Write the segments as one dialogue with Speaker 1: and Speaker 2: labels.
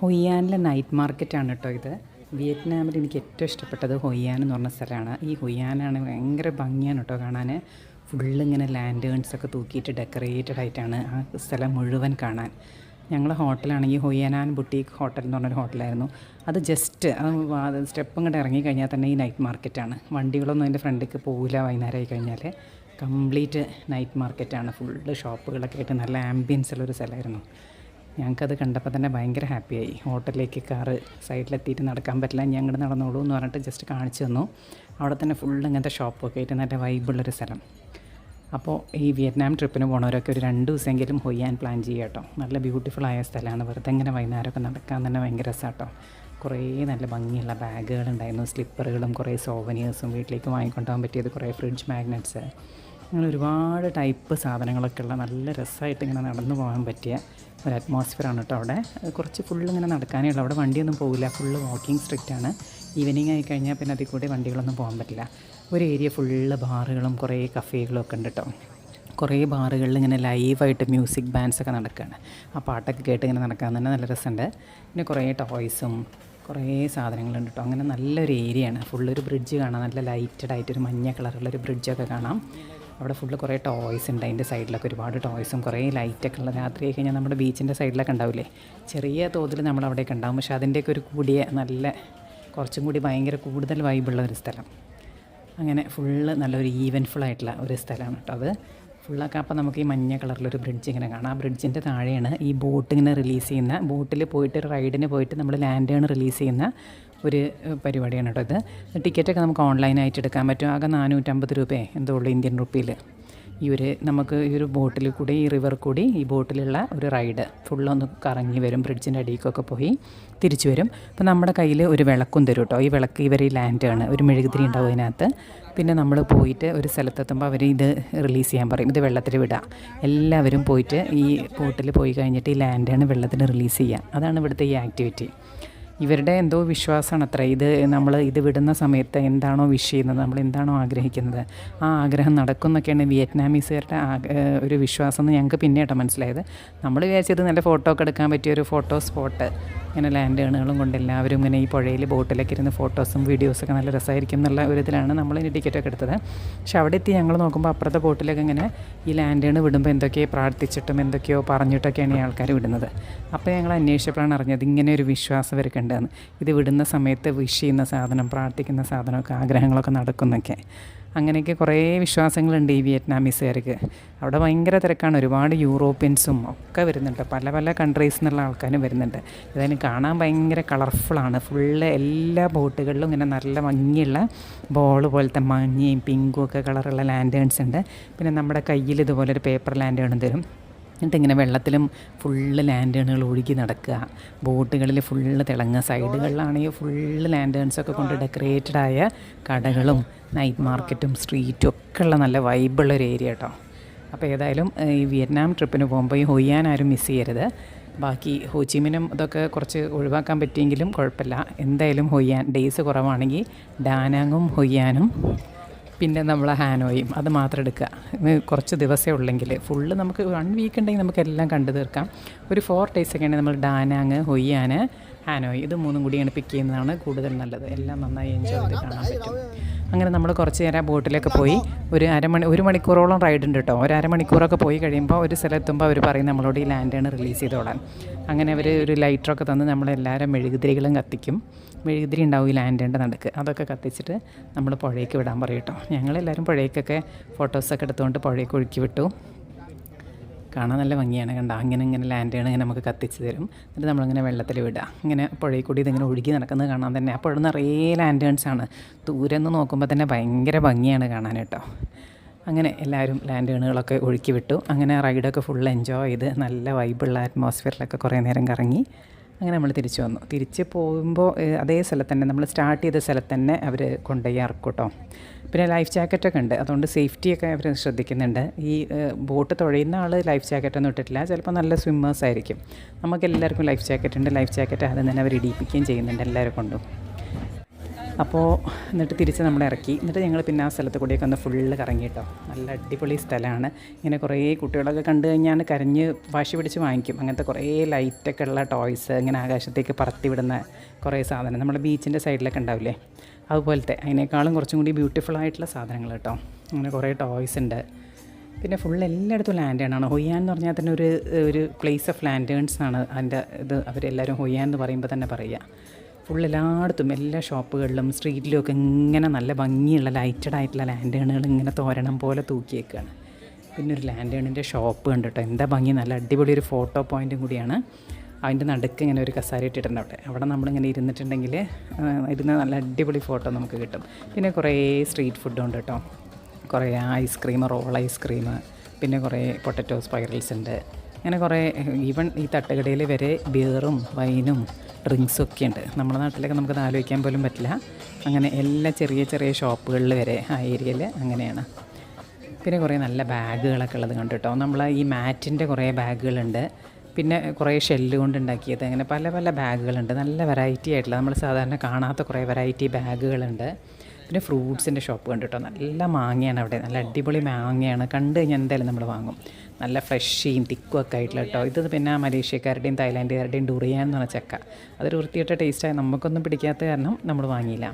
Speaker 1: ഹൊയ്യാനിലെ night മാർക്കറ്റാണ് കേട്ടോ ഇത്. വിയറ്റ്നാമിൽ എനിക്ക് ഏറ്റവും ഇഷ്ടപ്പെട്ടത് ഹൊയ്യാൻ എന്ന് പറഞ്ഞ സ്ഥലമാണ്. ഈ ഹൊയ്യാനാണ് ഭയങ്കര ഭംഗിയാണ് കേട്ടോ കാണാൻ. ഫുള്ളിങ്ങനെ ലാൻഡേൺസൊക്കെ തൂക്കിയിട്ട് ഡെക്കറേറ്റഡ് ആയിട്ടാണ് ആ സ്ഥലം മുഴുവൻ കാണാൻ. ഞങ്ങളുടെ ഹോട്ടലാണെങ്കിൽ ഹൊയ്യാനാൻ ബുട്ടീക്ക് ഹോട്ടൽ എന്ന് പറഞ്ഞൊരു ഹോട്ടലായിരുന്നു. അത് ജസ്റ്റ് സ്റ്റെപ്പ് ഇങ്ങോട്ട് ഇറങ്ങിക്കഴിഞ്ഞാൽ തന്നെ ഈ നൈറ്റ് മാർക്കറ്റാണ്. വണ്ടികളൊന്നും അതിൻ്റെ ഫ്രണ്ടിലേക്ക് പോകില്ല. വൈകുന്നേരമായി കഴിഞ്ഞാൽ കംപ്ലീറ്റ് നൈറ്റ് മാർക്കറ്റാണ്. ഫുള്ള് ഷോപ്പുകളൊക്കെ ആയിട്ട് നല്ല ആംബിയൻസ് ഉള്ളൊരു സ്ഥലമായിരുന്നു. ഞങ്ങൾക്കത് കണ്ടപ്പോൾ തന്നെ ഭയങ്കര ഹാപ്പിയായി. ഹോട്ടലിലേക്ക് കാറ് സൈഡിലെത്തിയിട്ട് നടക്കാൻ പറ്റില്ല, ഞങ്ങൾ നടന്നോളൂ എന്ന് പറഞ്ഞിട്ട് ജസ്റ്റ് കാണിച്ചു തന്നു. അവിടെ തന്നെ ഫുള്ള് ഇങ്ങനത്തെ ഷോപ്പൊക്കെ ആയിട്ട് നല്ല വൈബുള്ളൊരു സ്ഥലം. അപ്പോൾ ഈ വിയറ്റ്നാം ട്രിപ്പിന് പോണവരൊക്കെ ഒരു 2 ദിവസമെങ്കിലും ഹൊയ്യാൻ പ്ലാൻ ചെയ്യുക കേട്ടോ. നല്ല ബ്യൂട്ടിഫുള്ളായ സ്ഥലമാണ്. വെറുതെ ഇങ്ങനെ വൈകുന്നേരമൊക്കെ നടക്കാൻ തന്നെ ഭയങ്കര രസമാട്ടോ. കുറേ നല്ല ഭംഗിയുള്ള ബാഗുകളുണ്ടായിരുന്നു, സ്ലിപ്പറുകളും കുറേ സോവനിയേഴ്സും, വീട്ടിലേക്ക് വാങ്ങിക്കൊണ്ടുപോകാൻ പറ്റിയത് കുറേ ഫ്രിഡ്ജ് മാഗ്നറ്റ്സ്, അങ്ങനെ ഒരുപാട് ടൈപ്പ് സാധനങ്ങളൊക്കെ ഉള്ള നല്ല രസമായിട്ട് ഇങ്ങനെ നടന്നു പോകാൻ പറ്റിയ ഒരു അറ്റ്മോസ്ഫിയറാണ് കേട്ടോ അവിടെ. കുറച്ച് ഫുള്ള് ഇങ്ങനെ നടക്കാനേ ഉള്ളൂ. അവിടെ വണ്ടിയൊന്നും പോകില്ല, ഫുള്ള് വാക്കിംഗ് സ്ട്രിക്റ്റാണ്. ഈവനിങ് ആയി കഴിഞ്ഞാൽ പിന്നെ അതിൽ കൂടെ വണ്ടികളൊന്നും പോകാൻ പറ്റില്ല. ഒരു ഏരിയ ഫുള്ള് ബാറുകളും കുറേ കഫേകളും ഒക്കെ ഉണ്ട് കേട്ടോ. കുറേ ബാറുകളിൽ ഇങ്ങനെ ലൈവായിട്ട് മ്യൂസിക് ബാൻഡ്സൊക്കെ നടക്കുകയാണ്. ആ പാട്ടൊക്കെ കേട്ട് ഇങ്ങനെ നടക്കാൻ തന്നെ നല്ല രസമുണ്ട്. പിന്നെ കുറേ ടോയ്സും കുറേ സാധനങ്ങളുണ്ട് കേട്ടോ. അങ്ങനെ നല്ലൊരു ഏരിയയാണ്. ഫുള്ളൊരു ബ്രിഡ്ജ് കാണാം, നല്ല ലൈറ്റഡ് ആയിട്ടൊരു മഞ്ഞ കളറുള്ളൊരു ബ്രിഡ്ജൊക്കെ കാണാം. അവിടെ ഫുള്ള് കുറേ ടോയ്സ് ഉണ്ട്. അതിൻ്റെ സൈഡിലൊക്കെ ഒരുപാട് ടോയ്സും കുറേ ലൈറ്റൊക്കെ ഉള്ള, രാത്രി ആയി കഴിഞ്ഞാൽ നമ്മുടെ ബീച്ചിൻ്റെ സൈഡിലൊക്കെ ഉണ്ടാവില്ലേ, ചെറിയ തോതിൽ നമ്മളവിടെയൊക്കെ ഉണ്ടാകും. പക്ഷേ അതിൻ്റെയൊക്കെ ഒരു കൂടിയ നല്ല കുറച്ചും കൂടി ഭയങ്കര കൂടുതൽ വൈബുള്ള ഒരു സ്ഥലം. അങ്ങനെ ഫുള്ള് നല്ലൊരു ഈവൻഫുള്ളായിട്ടുള്ള ഒരു സ്ഥലമാണ് കേട്ടോ അത് ഫുള്ളൊക്കെ. അപ്പോൾ നമുക്ക് ഈ മഞ്ഞ കളറിലൊരു ബ്രിഡ്ജ് ഇങ്ങനെ കാണാം. ആ ബ്രിഡ്ജിൻ്റെ താഴെയാണ് ഈ ബോട്ട് ഇങ്ങനെ റിലീസ് ചെയ്യുന്ന, ബോട്ടിൽ പോയിട്ട് റൈഡിന് പോയിട്ട് നമ്മൾ ലാൻഡേൺ റിലീസ് ചെയ്യുന്ന ഒരു പരിപാടിയാണ് കേട്ടോ ഇത്. ടിക്കറ്റൊക്കെ നമുക്ക് ഓൺലൈനായിട്ട് എടുക്കാൻ പറ്റും. ആകെ 450 രൂപയെ എന്തോ ഉള്ളൂ ഇന്ത്യൻ റുപ്പിയിൽ. നമുക്ക് ഈ ഒരു ബോട്ടിൽ കൂടി, ഈ റിവർ കൂടി ഈ ബോട്ടിലുള്ള ഒരു റൈഡ് ഫുള്ളൊന്ന് കറങ്ങി വരും. ബ്രിഡ്ജിൻ്റെ അടിയിലേക്കൊക്കെ പോയി തിരിച്ചു വരും. അപ്പോൾ നമ്മുടെ കയ്യിൽ ഒരു വിളക്കും തരും കേട്ടോ. ഈ വിളക്ക് ഇവർ ഈ ലാൻഡാണ്, ഒരു മെഴുകുതിരി ഉണ്ടാവും അതിനകത്ത്. പിന്നെ നമ്മൾ പോയിട്ട് ഒരു സ്ഥലത്തെത്തുമ്പോൾ അവർ ഇത് റിലീസ് ചെയ്യാൻ പറയും, ഇത് വെള്ളത്തിൽ വിടുക. എല്ലാവരും പോയിട്ട് ഈ ബോട്ടിൽ പോയി കഴിഞ്ഞിട്ട് ഈ ലാൻഡാണ് വെള്ളത്തിൽ റിലീസ് ചെയ്യുക. അതാണ് ഇവിടുത്തെ ഈ ആക്ടിവിറ്റി. ഇവരുടെ എന്തോ വിശ്വാസമാണ് അത്ര. നമ്മൾ ഇത് വിടുന്ന സമയത്ത് എന്താണോ വിഷ് ചെയ്യുന്നത്, നമ്മൾ എന്താണോ ആഗ്രഹിക്കുന്നത്, ആ ആഗ്രഹം നടക്കും എന്നൊക്കെയാണ് വിയറ്റ്നാമീസുകാരുടെ ഒരു വിശ്വാസം എന്ന് ഞങ്ങൾക്ക് പിന്നെയാട്ടോ മനസ്സിലായത്. നമ്മൾ വിചാരിച്ചത് നല്ല ഫോട്ടോ ഒക്കെ എടുക്കാൻ പറ്റിയൊരു ഫോട്ടോ സ്പോട്ട്, ഇങ്ങനെ ലാൻഡേണുകളും കൊണ്ട് എല്ലാവരും ഇങ്ങനെ ഈ പുഴയിൽ ബോട്ടിലൊക്കെ ഇരുന്ന് ഫോട്ടോസും വീഡിയോസൊക്കെ നല്ല രസമായിരിക്കും എന്നുള്ള ഒരു ഇതിലാണ് നമ്മൾ ഇനി ടിക്കറ്റൊക്കെ എടുത്തത്. പക്ഷെ അവിടെ എത്തി ഞങ്ങൾ നോക്കുമ്പോൾ അപ്പുറത്തെ ബോട്ടിലൊക്കെ ഇങ്ങനെ ഈ ലാൻഡേൺ വിടുമ്പോൾ എന്തൊക്കെയോ പ്രാർത്ഥിച്ചിട്ടും എന്തൊക്കെയോ പറഞ്ഞിട്ടൊക്കെയാണ് ഈ ആൾക്കാർ വിടുന്നത്. അപ്പോൾ ഞങ്ങൾ അന്വേഷിച്ചപ്പോഴാണ് അറിഞ്ഞത് ഇങ്ങനെ ഒരു വിശ്വാസം ഇവർക്ക് ഉണ്ടെന്ന്. ഇത് വിടുന്ന സമയത്ത് വിഷ് ചെയ്യുന്ന സാധനം, പ്രാർത്ഥിക്കുന്ന സാധനമൊക്കെ, ആഗ്രഹങ്ങളൊക്കെ നടക്കുന്നൊക്കെ. അങ്ങനെയൊക്കെ കുറേ വിശ്വാസങ്ങളുണ്ട് ഈ വിയറ്റ്നാമീസുകാർക്ക്. അവിടെ ഭയങ്കര തിരക്കാണ്. ഒരുപാട് യൂറോപ്യൻസും ഒക്കെ വരുന്നുണ്ട്, പല പല കൺട്രീസിൽ നിന്നുള്ള ആൾക്കാരും വരുന്നുണ്ട്. ഏതായാലും കാണാൻ ഭയങ്കര കളർഫുള്ളാണ്. ഫുള്ള് എല്ലാ ബോട്ടുകളിലും ഇങ്ങനെ നല്ല ഭംഗിയുള്ള ബോൾ പോലത്തെ മഞ്ഞയും പിങ്കും ഒക്കെ കളറുള്ള ലാൻഡേൺസ് ഉണ്ട്. പിന്നെ നമ്മുടെ കയ്യിൽ ഇതുപോലൊരു പേപ്പർ ലാൻഡേണും തരും. എന്നിട്ടിങ്ങനെ വെള്ളത്തിലും ഫുള്ള് ലാൻഡേണുകൾ ഒഴുകി നടക്കുക, ബോട്ടുകളിൽ ഫുള്ള് തിളങ്ങുക. സൈഡുകളിലാണെങ്കിൽ ഫുള്ള് ലാൻഡേൺസൊക്കെ കൊണ്ട് ഡെക്കറേറ്റഡായ കടകളും നൈറ്റ് മാർക്കറ്റും സ്ട്രീറ്റും ഒക്കെ ഉള്ള നല്ല വൈബുള്ളൊരു ഏരിയ കേട്ടോ. അപ്പോൾ ഏതായാലും ഈ വിയറ്റ്നാം ട്രിപ്പിന് പോകുമ്പോൾ ഈ ഹൊയ്യാൻ ആരും മിസ് ചെയ്യരുത്. ബാക്കി ഹോച്ചിമിനും ഇതൊക്കെ കുറച്ച് ഒഴിവാക്കാൻ പറ്റിയെങ്കിലും കുഴപ്പമില്ല. എന്തായാലും ഹൊയ്യാൻ ഡേയ്സ് കുറവാണെങ്കിൽ ഡാനാങ്ങും ഹൊയ്യാനും പിന്നെ നമ്മൾ ഹാനോയും അത് മാത്രം എടുക്കുക. കുറച്ച് ദിവസമേ ഉള്ളെങ്കിൽ ഫുള്ള് നമുക്ക് 1 വീക്ക് ഉണ്ടെങ്കിൽ നമുക്ക് എല്ലാം കണ്ടു തീർക്കാം. ഒരു 4 ഡേയ്സൊക്കെ ആണെങ്കിൽ നമ്മൾ ഡാനാങ്, ഹൊയ്യാൻ, ഹാനോയ് ഇത് 3 കൂടിയാണ് പിക്ക് ചെയ്യുന്നതാണ് കൂടുതൽ നല്ലത്. എല്ലാം നന്നായി എൻജോയ് ചെയ്ത് കാണാൻ പറ്റും. അങ്ങനെ നമ്മൾ കുറച്ച് നേരം ബോട്ടിലൊക്കെ പോയി ഒരു മണിക്കൂറോളം റൈഡ് ഉണ്ട് കേട്ടോ. ഒരു അരമണിക്കൂറൊക്കെ പോയി കഴിയുമ്പോൾ ഒരു സ്ഥലത്തുമ്പോൾ അവർ പറയും നമ്മളോട് ഈ ലാൻഡാണ് റിലീസ് ചെയ്തോളാൻ. അങ്ങനെ അവർ ഒരു ലൈറ്ററൊക്കെ തന്ന് നമ്മളെല്ലാവരും മെഴുകുതിരികളും കത്തിക്കും. മെഴുകുതിരി ഉണ്ടാവും ഈ ലാൻഡേൻ്റെ നടുക്ക്, അതൊക്കെ കത്തിച്ചിട്ട് നമ്മൾ പുഴയ്ക്ക് വിടാൻ പറയും കേട്ടോ. ഞങ്ങളെല്ലാവരും പുഴയ്ക്കൊക്കെ ഫോട്ടോസൊക്കെ എടുത്തുകൊണ്ട് പുഴയ്ക്ക് ഒഴുക്കി വിട്ടു. കാണാൻ നല്ല ഭംഗിയാണ് കണ്ടോ. ഇങ്ങനെ ലാൻഡേൺ ഇങ്ങനെ നമുക്ക് കത്തിച്ച് തരും. എന്നിട്ട് നമ്മളിങ്ങനെ വെള്ളത്തിൽ വിടുക. ഇങ്ങനെ പുഴയിൽ കൂടി ഇതിങ്ങനെ ഒഴുകി നടക്കുന്നത് കാണാൻ തന്നെ. അപ്പോൾ ഇവിടെ നിറയെ ലാൻഡേൺസാണ്. ദൂരെ നിന്ന് നോക്കുമ്പോൾ തന്നെ ഭയങ്കര ഭംഗിയാണ് കാണാൻ കേട്ടോ. അങ്ങനെ എല്ലാവരും ലാൻഡേണുകളൊക്കെ ഒഴുക്കി വിട്ടു. അങ്ങനെ റൈഡൊക്കെ ഫുൾ എൻജോയ് ചെയ്ത് നല്ല വൈബുള്ള അറ്റ്മോസ്ഫിയറിലൊക്കെ കുറേ നേരം കറങ്ങി അങ്ങനെ നമ്മൾ തിരിച്ചു വന്നു. തിരിച്ച് പോകുമ്പോൾ അതേ സ്ഥലത്ത് തന്നെ, നമ്മൾ സ്റ്റാർട്ട് ചെയ്ത സ്ഥലത്ത് തന്നെ അവർ കൊണ്ടുപോയി ഇറക്കും കേട്ടോ. പിന്നെ ലൈഫ് ജാക്കറ്റൊക്കെ ഉണ്ട്, അതുകൊണ്ട് സേഫ്റ്റിയൊക്കെ അവർ ശ്രദ്ധിക്കുന്നുണ്ട്. ഈ ബോട്ട് തുഴയുന്ന ആൾ ലൈഫ് ജാക്കറ്റൊന്നും ഇട്ടിട്ടില്ല, ചിലപ്പോൾ നല്ല സ്വിമ്മേഴ്സ് ആയിരിക്കും. നമുക്ക് എല്ലാവർക്കും ലൈഫ് ജാക്കറ്റ് ഉണ്ട്. ലൈഫ് ജാക്കറ്റ് ആദ്യം തന്നെ അവർ ഇടിപ്പിക്കുകയും ചെയ്യുന്നുണ്ട് എല്ലാവരും കൊണ്ടും. അപ്പോൾ എന്നിട്ട് തിരിച്ച് നമ്മളെ ഇറക്കി. എന്നിട്ട് ഞങ്ങൾ പിന്നെ ആ സ്ഥലത്ത് കൂടിയൊക്കെ ഒന്ന് ഫുള്ള് കറങ്ങി കേട്ടോ. നല്ല അടിപൊളി സ്ഥലമാണ്. ഇങ്ങനെ കുറേ കുട്ടികളൊക്കെ കണ്ടു കഴിഞ്ഞാൽ കരഞ്ഞ് വാശി പിടിച്ച് വാങ്ങിക്കും. അങ്ങനത്തെ കുറേ ലൈറ്റൊക്കെ ഉള്ള ടോയ്സ്, ഇങ്ങനെ ആകാശത്തേക്ക് പറത്തി വിടുന്ന കുറേ സാധനം നമ്മുടെ ബീച്ചിൻ്റെ സൈഡിലൊക്കെ ഉണ്ടാവില്ലേ, അതുപോലത്തെ അതിനേക്കാളും കുറച്ചും കൂടി ബ്യൂട്ടിഫുൾ ആയിട്ടുള്ള സാധനങ്ങൾ കേട്ടോ. അങ്ങനെ കുറേ ടോയ്സ് ഉണ്ട്. പിന്നെ ഫുൾ എല്ലായിടത്തും ലാൻഡേണാണ്. ഹൊയ്യാൻ എന്ന് പറഞ്ഞാൽ തന്നെ ഒരു പ്ലേസ് ഓഫ് ലാൻഡേൺസ് ആണ് അതിൻ്റെ ഇത്. അവരെല്ലാവരും ഹൊയ്യാൻ എന്ന് പറയുമ്പോൾ തന്നെ പറയുക. ഫുൾ എല്ലായിടത്തും എല്ലാ ഷോപ്പുകളിലും സ്ട്രീറ്റിലും ഒക്കെ ഇങ്ങനെ നല്ല ഭംഗിയുള്ള ലൈറ്റഡ് ആയിട്ടുള്ള ലാൻഡേണുകൾ ഇങ്ങനെ തോരണം പോലെ തൂക്കിയേക്കാണ്. പിന്നെ ഒരു ലാൻഡേണിൻ്റെ ഷോപ്പ് ഉണ്ട് കേട്ടോ. എന്താ ഭംഗി, നല്ല അടിപൊളി ഒരു ഫോട്ടോ പോയിൻറ്റും കൂടിയാണ്. അതിൻ്റെ നടുക്ക് ഇങ്ങനെ ഒരു കസാര ഇട്ടിട്ടുണ്ട് അവിടെ നമ്മളിങ്ങനെ ഇരുന്നിട്ടുണ്ടെങ്കിൽ ഇരുന്ന് നല്ല അടിപൊളി ഫോട്ടോ നമുക്ക് കിട്ടും. പിന്നെ കുറേ സ്ട്രീറ്റ് ഫുഡുണ്ട് കേട്ടോ. കുറേ ഐസ്ക്രീം, റോൾ ഐസ്ക്രീം, പിന്നെ കുറേ പൊട്ടറ്റോ സ്പൈറൽസ് ഉണ്ട്. അങ്ങനെ കുറേ ഈവൻ ഈ തട്ടുകടയിൽ വരെ ബിയറും വൈനും ഡ്രിങ്ക്സും ഒക്കെ ഉണ്ട്. നമ്മുടെ നാട്ടിലൊക്കെ നമുക്കത് ആലോചിക്കാൻ പോലും പറ്റില്ല. അങ്ങനെ എല്ലാ ചെറിയ ചെറിയ ഷോപ്പുകളിൽ വരെ ആ ഏരിയയിൽ അങ്ങനെയാണ്. പിന്നെ കുറേ നല്ല ബാഗുകളൊക്കെ ഉള്ളത് കണ്ടു കേട്ടോ. നമ്മൾ ഈ മാറ്റിൻ്റെ കുറേ ബാഗുകളുണ്ട്. പിന്നെ കുറേ ഷെല്ല് കൊണ്ട് ഉണ്ടാക്കിയത്, അങ്ങനെ പല പല ബാഗുകളുണ്ട്. നല്ല വെറൈറ്റി ആയിട്ടുള്ള നമ്മൾ സാധാരണ കാണാത്ത കുറേ വെറൈറ്റി ബാഗുകളുണ്ട്. പിന്നെ ഫ്രൂട്ട്സിൻ്റെ ഷോപ്പ് കണ്ടു കേട്ടോ. നല്ല മാങ്ങയാണ് അവിടെ, നല്ല അടിപൊളി മാങ്ങയാണ്. കണ്ടു കഴിഞ്ഞാൽ എന്തായാലും നമ്മൾ വാങ്ങും. നല്ല ഫ്രഷിയും തിക്കും ഒക്കെ ആയിട്ടുള്ള കേട്ടോ. ഇത് പിന്നെ മലേഷ്യക്കാരുടെയും തായ്ലാൻഡുകാരുടെയും ഡുറിയാൻ എന്ന് പറഞ്ഞ ചക്ക, അതൊരു വൃത്തിയിട്ട ടേസ്റ്റായി നമുക്കൊന്നും പിടിക്കാത്ത കാരണം നമ്മൾ വാങ്ങിയില്ല.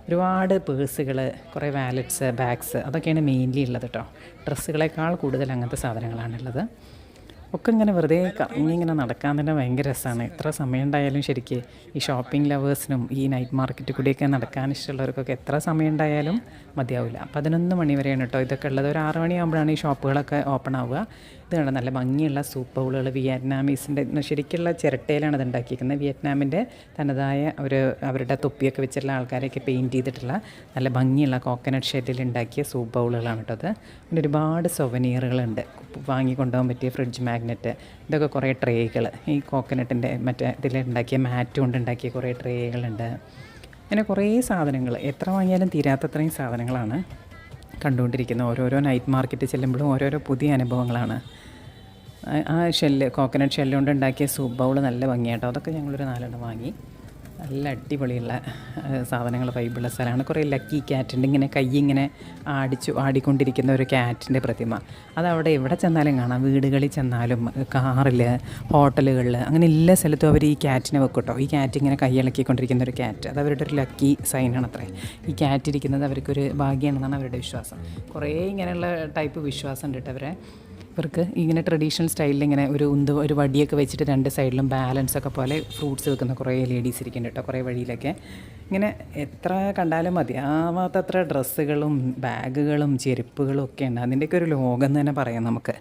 Speaker 1: ഒരുപാട് പേഴ്സുകൾ, കുറേ വാലറ്റ്സ്, ബാഗ്സ്, അതൊക്കെയാണ് മെയിൻലി ഉള്ളത് കേട്ടോ. ഡ്രസ്സുകളേക്കാൾ കൂടുതൽ അങ്ങനത്തെ സാധനങ്ങളാണുള്ളത്. ഒക്കെ ഇങ്ങനെ വെറുതെ ഇങ്ങനെ നടക്കാൻ തന്നെ ഭയങ്കര രസമാണ്. എത്ര സമയം ഉണ്ടായാലും ശരിക്ക് ഈ ഷോപ്പിംഗ് ലവേഴ്സിനും ഈ നൈറ്റ് മാർക്കറ്റ് കൂടിയൊക്കെ നടക്കാൻ ഇഷ്ടമുള്ളവർക്കൊക്കെ എത്ര സമയം ഉണ്ടായാലും മതിയാവില്ല. 11 മണി വരെയാണ് കേട്ടോ ഇതൊക്കെ ഉള്ളത്. ഒരു 6 മണിയാകുമ്പോഴാണ് ഈ ഷോപ്പുകളൊക്കെ ഓപ്പൺ ആവുക. ഇത് കണ്ട നല്ല ഭംഗിയുള്ള സൂപ്പ് ബൗളുകൾ, വിയറ്റ്നാമീസിൻ്റെ ശരിക്കുള്ള ചിരട്ടയിലാണ് ഇത് ഉണ്ടാക്കിയിരിക്കുന്നത്. വിയറ്റ്നാമിൻ്റെ തനതായ അവരുടെ തൊപ്പിയൊക്കെ വെച്ചിട്ടുള്ള ആൾക്കാരെയൊക്കെ പെയിൻറ്റ് ചെയ്തിട്ടുള്ള നല്ല ഭംഗിയുള്ള കോക്കനട്ട് ഷെല്ലിൽ ഉണ്ടാക്കിയ സൂപ്പ് ബൗളുകളാണ് കേട്ടോ അത്. പിന്നെ ഒരുപാട് സൊവനീറുകളുണ്ട്, വാങ്ങി കൊണ്ടുപോകാൻ പറ്റിയ ഫ്രിഡ്ജ് മാഗ്നറ്റ്, ഇതൊക്കെ കുറേ ട്രേകൾ, ഈ കോക്കനട്ടിൻ്റെ മറ്റേ ഇതിലുണ്ടാക്കിയ മാറ്റ് കൊണ്ടുണ്ടാക്കിയ കുറേ ട്രേകളുണ്ട്. അങ്ങനെ കുറേ സാധനങ്ങൾ, എത്ര വാങ്ങിയാലും തീരാത്തത്രയും സാധനങ്ങളാണ് കണ്ടുകൊണ്ടിരിക്കുന്നത്. ഓരോരോ നൈറ്റ് മാർക്കറ്റ് ചെല്ലുമ്പോഴും ഓരോരോ പുതിയ അനുഭവങ്ങളാണ്. ആ കോക്കനട്ട് ഷെല്ല് കൊണ്ട് ഉണ്ടാക്കിയ സൂപ്പ് ബൗൾ നല്ല ഭംഗിയാട്ടോ. അതൊക്കെ ഞങ്ങളൊരു 4 വാങ്ങി. നല്ല അടിപൊളിയുള്ള സാധനങ്ങൾ, വൈബുള്ള സ്ഥലമാണ്. കുറേ ലക്കി ക്യാറ്റുണ്ട്, ഇങ്ങനെ കൈ ഇങ്ങനെ ആടിക്കൊണ്ടിരിക്കുന്ന ഒരു ക്യാറ്റിൻ്റെ പ്രതിമ. അതവിടെ എവിടെ ചെന്നാലും കാണാം. വീടുകളിൽ ചെന്നാലും, കാറിൽ, ഹോട്ടലുകളിൽ, അങ്ങനെ എല്ലാ സ്ഥലത്തും അവർ ഈ ക്യാറ്റിനെ വെക്കും കേട്ടോ. ഈ ക്യാറ്റ് ഇങ്ങനെ കൈ ഇളക്കിക്കൊണ്ടിരിക്കുന്ന ഒരു ക്യാറ്റ്, അത് അവരുടെ ഒരു ലക്കി സൈനാണ് അത്രേ. ഈ ക്യാറ്റ് ഇരിക്കുന്നത് അവർക്കൊരു ഭാഗ്യമാണെന്നാണ് അവരുടെ വിശ്വാസം. കുറേ ഇങ്ങനെയുള്ള ടൈപ്പ് വിശ്വാസം ഉണ്ട് കേട്ടോ ഇവർക്ക്. ഇങ്ങനെ ട്രഡീഷണൽ സ്റ്റൈലിൽ ഇങ്ങനെ ഒരു വടിയൊക്കെ വെച്ചിട്ട് 2 സൈഡിലും ബാലൻസൊക്കെ പോലെ ഫ്രൂട്ട്സ് വെക്കുന്ന കുറേ ലേഡീസ് ഇരിക്കുന്നുണ്ട് കേട്ടോ. കുറേ വഴിയിലൊക്കെ ഇങ്ങനെ എത്ര കണ്ടാലും മതിയാവാത്തത്ര ഡ്രസ്സുകളും ബാഗുകളും ചെരുപ്പുകളും ഒക്കെ ഉണ്ട്. അതിൻ്റെയൊക്കെ ഒരു ലോകം എന്ന് തന്നെ പറയാം നമുക്ക്.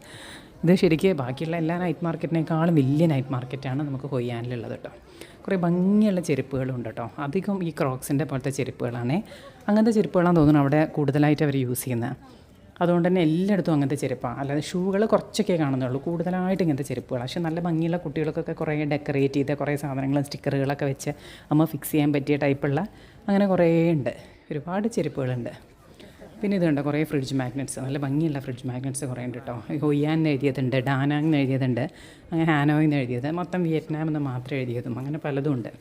Speaker 1: ഇത് ശരിക്കും ബാക്കിയുള്ള എല്ലാ നൈറ്റ് മാർക്കറ്റിനേക്കാളും വലിയ നൈറ്റ് മാർക്കറ്റാണ് നമുക്ക് ഹൊയ്യാനിലുള്ളത് കേട്ടോ. കുറേ ഭംഗിയുള്ള ചെരുപ്പുകളുണ്ട് കേട്ടോ. അധികം ഈ ക്രോക്സിൻ്റെ പോലത്തെ ചെരുപ്പുകളാണ്. അങ്ങനത്തെ ചെരുപ്പുകളാണെന്ന് തോന്നുന്നു അവിടെ കൂടുതലായിട്ട് അവർ യൂസ് ചെയ്യുന്നത്. അതുകൊണ്ട് തന്നെ എല്ലായിടത്തും അങ്ങനത്തെ ചെരുപ്പാണ്. അല്ലാതെ ഷൂകൾ കുറച്ചൊക്കെ കാണുന്നുള്ളൂ, കൂടുതലായിട്ട് ഇങ്ങനത്തെ ചെരുപ്പുകൾ. പക്ഷേ നല്ല ഭംഗിയുള്ള കുട്ടികൾക്കൊക്കെ കുറേ ഡെക്കറേറ്റ് ചെയ്ത കുറേ സാധനങ്ങളും സ്റ്റിക്കറുകളൊക്കെ വെച്ച് നമ്മൾ ഫിക്സ് ചെയ്യാൻ പറ്റിയ ടൈപ്പുള്ള അങ്ങനെ കുറേ ഉണ്ട്. ഒരുപാട് ചെരുപ്പുകളുണ്ട്. പിന്നെ ഇത് കണ്ടോ, കുറേ ഫ്രിഡ്ജ് മാഗ്നറ്റ്സ്, നല്ല ഭംഗിയുള്ള ഫ്രിഡ്ജ് മാഗ്നറ്റ്സ് കുറേ ഉണ്ട് കേട്ടോ. ഹൊയ്യാൻ എന്ന് എഴുതിയതുണ്ട്, ഡാനാങ് എന്ന് എഴുതിയതുണ്ട്, അങ്ങനെ ഹാനോയ് എന്ന് എഴുതിയത്, മൊത്തം വിയറ്റ്നാം എന്ന് മാത്രം എഴുതിയതും, അങ്ങനെ പലതും ഉണ്ട്.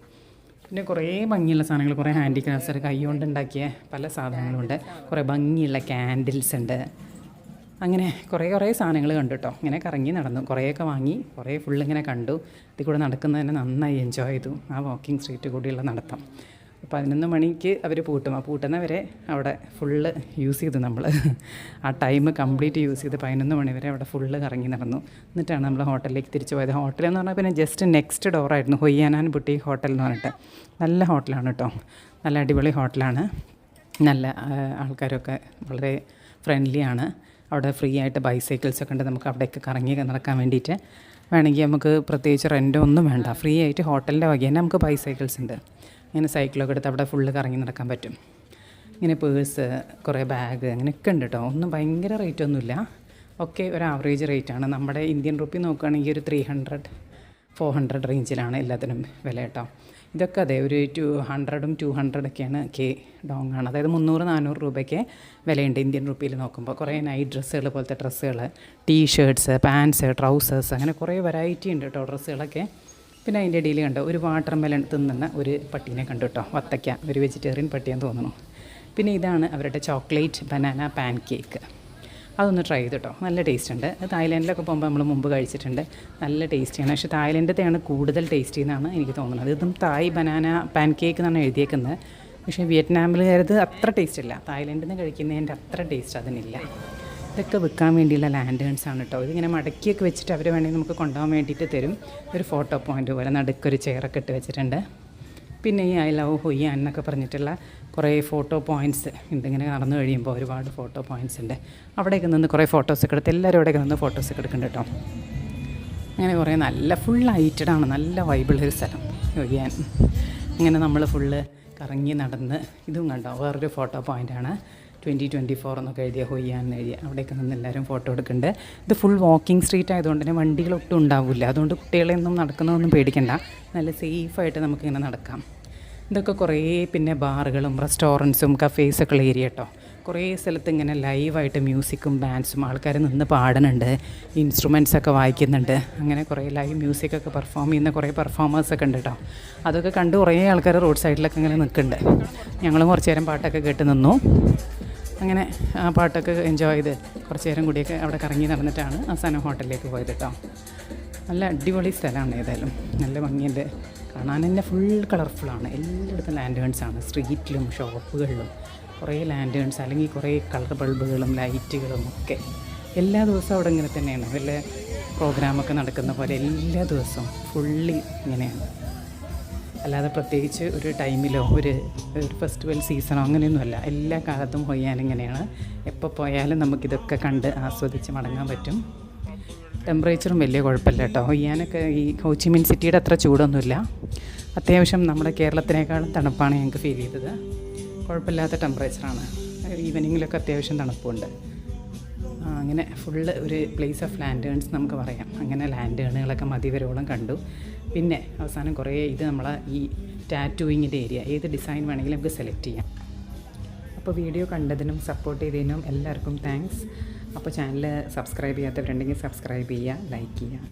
Speaker 1: പിന്നെ കുറേ ഭംഗിയുള്ള സാധനങ്ങൾ, കുറേ ഹാൻഡിക്രാഫ്റ്റ്സ്, കൈ കൊണ്ടുണ്ടാക്കിയ പല സാധനങ്ങളുണ്ട്. കുറേ ഭംഗിയുള്ള ക്യാൻഡിൽസ് ഉണ്ട്. അങ്ങനെ കുറേ സാധനങ്ങൾ കണ്ടു കേട്ടോ. ഇങ്ങനെ കറങ്ങി നടന്നു, കുറേയൊക്കെ വാങ്ങി, കുറേ ഫുള്ളിങ്ങനെ കണ്ടു. ഇതിൽ കൂടെ നടക്കുന്നതിന് നന്നായി എൻജോയ് ചെയ്തു. ആ വാക്കിംഗ് സ്ട്രീറ്റ് കൂടിയുള്ള നടത്തം. 11 മണിക്ക് അവർ പൂട്ടും. ആ പൂട്ടുന്നവരെ അവിടെ ഫുള്ള് യൂസ് ചെയ്തു നമ്മൾ. ആ ടൈം കംപ്ലീറ്റ് യൂസ് ചെയ്ത് 11 മണി വരെ അവിടെ ഫുള്ള് കറങ്ങി നടന്നു. എന്നിട്ടാണ് നമ്മൾ ഹോട്ടലിലേക്ക് തിരിച്ചു പോയത്. ഹോട്ടലെന്ന് പറഞ്ഞാൽ പിന്നെ ജസ്റ്റ് നെക്സ്റ്റ് ഡോറായിരുന്നു, ഹൊയ്യാനാൻ ബുട്ടീക്ക് ഹോട്ടൽ എന്ന് പറഞ്ഞിട്ട്. നല്ല ഹോട്ടലാണ് കേട്ടോ, നല്ല അടിപൊളി ഹോട്ടലാണ്. നല്ല ആൾക്കാരൊക്കെ വളരെ ഫ്രണ്ട്ലി ആണ്. അവിടെ ഫ്രീ ആയിട്ട് ബൈസൈക്കിൾസൊക്കെ ഉണ്ട്, നമുക്ക് അവിടെയൊക്കെ കറങ്ങി നടക്കാൻ വേണ്ടിയിട്ട്. വേണമെങ്കിൽ നമുക്ക് പ്രത്യേകിച്ച് റെൻ്റോ ഒന്നും വേണ്ട, ഫ്രീ ആയിട്ട് ഹോട്ടലിൻ്റെ വക തന്നെ നമുക്ക് ബൈസൈക്കിൾസ് ഉണ്ട്. ഇങ്ങനെ സൈക്കിളൊക്കെ എടുത്ത് അവിടെ ഫുള്ള് കറങ്ങി നടക്കാൻ പറ്റും. ഇങ്ങനെ പേഴ്സ്, കുറേ ബാഗ്, അങ്ങനെയൊക്കെ ഉണ്ട് കേട്ടോ. ഒന്നും ഭയങ്കര റേറ്റൊന്നുമില്ല, ഒക്കെ ഒരു ആവറേജ് റേറ്റാണ്. നമ്മുടെ ഇന്ത്യൻ റുപ്പി നോക്കുകയാണെങ്കിൽ ഒരു 300-400 റേഞ്ചിലാണ് എല്ലാത്തിനും വില കേട്ടോ. ഇതൊക്കെ അതെ ഒരു 200-ഉം 200-ഒക്കെയാണ് ഡോങ് ആണ്. അതായത് 300-400 രൂപയ്ക്ക് വിലയുണ്ട് ഇന്ത്യൻ റുപ്പിയിൽ നോക്കുമ്പോൾ. കുറേ നൈറ്റ് ഡ്രസ്സുകൾ പോലത്തെ ഡ്രസ്സുകൾ, ടീ ഷർട്ട്സ്, പാൻസ്, ട്രൗസേഴ്സ്, അങ്ങനെ കുറേ വെറൈറ്റി ഉണ്ട് കേട്ടോ ഡ്രസ്സുകളൊക്കെ. പിന്നെ അതിൻ്റെ ഇടയിൽ കണ്ടോ ഒരു വാട്ടർ മെലൺ തിന്നുന്ന ഒരു പട്ടീനെ കണ്ടു കേട്ടോ. വത്തയ്ക്ക, ഒരു വെജിറ്റേറിയൻ പട്ടിയാന്ന് തോന്നുന്നു. പിന്നെ ഇതാണ് അവരുടെ ചോക്ലേറ്റ് ബനാന പാൻ കേക്ക്. അതൊന്ന് ട്രൈ ചെയ്ത് കേട്ടോ, നല്ല ടേസ്റ്റ് ഉണ്ട്. തായ്ലാൻഡിലൊക്കെ പോകുമ്പോൾ നമ്മൾ മുമ്പ് കഴിച്ചിട്ടുണ്ട്, നല്ല ടേസ്റ്റിയാണ്. പക്ഷേ തായ്ലൻഡത്തെയാണ് കൂടുതൽ ടേസ്റ്റി എന്നാണ് എനിക്ക് തോന്നുന്നത്. ഇതും തായ് ബനാന പാൻ കേക്ക് എന്നാണ് എഴുതിയേക്കുന്നത്. പക്ഷേ വിയറ്റ്നാമിലുകാരത് അത്ര ടേസ്റ്റ് ഇല്ല, തായ്ലൻഡിൽ നിന്ന് കഴിക്കുന്നതിൻ്റെ അത്ര ടേസ്റ്റ് അതിനില്ല. ഇതൊക്കെ വിൽക്കാൻ വേണ്ടിയുള്ള ലാൻഡേൺസ് ആണ് കേട്ടോ. ഇതിങ്ങനെ മടക്കിയൊക്കെ വെച്ചിട്ട് അവർ വേണമെങ്കിൽ നമുക്ക് കൊണ്ടുപോകാൻ വേണ്ടിയിട്ട് തരും. ഒരു ഫോട്ടോ പോയിൻ്റ് പോലെ നടുക്കൊരു ചെയറൊക്കെ ഇട്ട് വെച്ചിട്ടുണ്ട്. പിന്നെ ഈ ഐ ലവ് ഹൊയ്യാൻ എന്നൊക്കെ പറഞ്ഞിട്ടുള്ള കുറേ ഫോട്ടോ പോയിൻറ്റ്സ് ഉണ്ട്. ഇങ്ങനെ നടന്നു കഴിയുമ്പോൾ ഒരുപാട് ഫോട്ടോ പോയിൻറ്റ്സ് ഉണ്ട്. അവിടെയൊക്കെ നിന്ന് കുറേ ഫോട്ടോസൊക്കെ എടുത്ത് എല്ലാവരും അവിടെയൊക്കെ നിന്ന് ഫോട്ടോസൊക്കെ എടുക്കുന്നുണ്ട് കേട്ടോ. അങ്ങനെ കുറേ നല്ല ഫുൾ ലൈറ്റഡാണ്, നല്ല വൈബിളൊരു സ്ഥലം ഹൊയ്യാൻ. ഇങ്ങനെ നമ്മൾ ഫുള്ള് കറങ്ങി നടന്ന്, ഇതും കണ്ടോ വേറൊരു ഫോട്ടോ പോയിൻ്റാണ്. 2024 എന്നൊക്കെ എഴുതിയ ഹൊയ്യാൻ എഴുതിയ അവിടെയൊക്കെ നിന്ന് എല്ലാവരും ഫോട്ടോ എടുക്കുന്നുണ്ട്. ഇത് ഫുൾ വാക്കിംഗ് സ്ട്രീറ്റ് ആയതുകൊണ്ട് തന്നെ വണ്ടികളൊട്ടും ഉണ്ടാവില്ല. അതുകൊണ്ട് കുട്ടികളെയൊന്നും നടക്കുന്നതൊന്നും പേടിക്കണ്ട, നല്ല സേഫായിട്ട് നമുക്കിങ്ങനെ നടക്കാം. ഇതൊക്കെ കുറേ പിന്നെ ബാറുകളും റെസ്റ്റോറൻറ്റ്സും കഫേസൊക്കെ ഉള്ള ഏരിയ കേട്ടോ. കുറേ സ്ഥലത്ത് ഇങ്ങനെ ലൈവായിട്ട് മ്യൂസിക്കും ഡാൻസും ആൾക്കാർ നിന്ന് പാടുന്നുണ്ട്, ഇൻസ്ട്രുമെൻറ്റ്സൊക്കെ വായിക്കുന്നുണ്ട്. അങ്ങനെ കുറേ ലൈവ് മ്യൂസിക്കൊക്കെ പെർഫോം ചെയ്യുന്ന കുറേ പെർഫോമേഴ്സൊക്കെ ഉണ്ട് കേട്ടോ. അതൊക്കെ കണ്ട് കുറേ ആൾക്കാർ റോഡ് സൈഡിലൊക്കെ ഇങ്ങനെ നിൽക്കുന്നുണ്ട്. ഞങ്ങളും കുറച്ച് നേരം പാട്ടൊക്കെ കേട്ട് നിന്നു. അങ്ങനെ ആ പാട്ടൊക്കെ എൻജോയ് ചെയ്ത് കുറച്ച് നേരം കൂടിയൊക്കെ അവിടെ കറങ്ങി നടന്നിട്ടാണ് അവസാനം ഹോട്ടലിലേക്ക് പോയത് കേട്ടോ. നല്ല അടിപൊളി സ്ഥലമാണ്, ഏതായാലും നല്ല ഭംഗിയുണ്ട് കാണാൻ തന്നെ. ഫുൾ കളർഫുള്ളാണ്, എല്ലായിടത്തും ലാൻഡേൺസാണ്. സ്ട്രീറ്റിലും ഷോപ്പുകളിലും കുറേ ലാൻഡേൺസ്, അല്ലെങ്കിൽ കുറേ കളർ ബൾബുകളും ലൈറ്റുകളും ഒക്കെ. എല്ലാ ദിവസവും അവിടെ ഇങ്ങനെ തന്നെയാണ്, വല്ല പ്രോഗ്രാമൊക്കെ നടക്കുന്ന പോലെ എല്ലാ ദിവസവും ഫുള്ളി ഇങ്ങനെയാണ്. അല്ലാതെ പ്രത്യേകിച്ച് ഒരു ടൈമിലോ ഒരു ഫെസ്റ്റിവൽ സീസണോ അങ്ങനെയൊന്നുമല്ല. എല്ലാ കാലത്തും ഹൊയ്യാനിങ്ങനെയാണ്. എപ്പോൾ പോയാലും നമുക്കിതൊക്കെ കണ്ട് ആസ്വദിച്ച് മടങ്ങാൻ പറ്റും. ടെമ്പറേച്ചറും വലിയ കുഴപ്പമില്ല കേട്ടോ. ഹൊയ്യാനൊക്കെ ഈ ഹോച്ചിമിൻ സിറ്റിയുടെ അത്ര ചൂടൊന്നുമില്ല. അത്യാവശ്യം നമ്മുടെ കേരളത്തിനേക്കാളും തണുപ്പാണ് ഞങ്ങൾക്ക് ഫീൽ ചെയ്തത്. കുഴപ്പമില്ലാത്ത ടെമ്പറേച്ചറാണ്. ഈവനിങ്ങിലൊക്കെ അത്യാവശ്യം തണുപ്പുണ്ട്. അങ്ങനെ ഫുള്ള് ഒരു പ്ലേസ് ഓഫ് ലാൻഡേൺസ് നമുക്ക് പറയാം. അങ്ങനെ ലാൻഡേണുകളൊക്കെ മതിവരോളം കണ്ടു. പിന്നെ അവസാനം കുറേ ഇത് നമ്മളെ ഈ ടാറ്റൂയിങ്ങിൻ്റെ ഏരിയ, ഏത് ഡിസൈൻ വേണമെങ്കിലും നമുക്ക് സെലക്ട് ചെയ്യാം. അപ്പോൾ വീഡിയോ കണ്ടതിനും സപ്പോർട്ട് ചെയ്തതിനും എല്ലാവർക്കും താങ്ക്സ്. അപ്പോൾ ചാനൽ സബ്സ്ക്രൈബ് ചെയ്യാത്തവരുണ്ടെങ്കിൽ സബ്സ്ക്രൈബ് ചെയ്യുക, ലൈക്ക് ചെയ്യുക.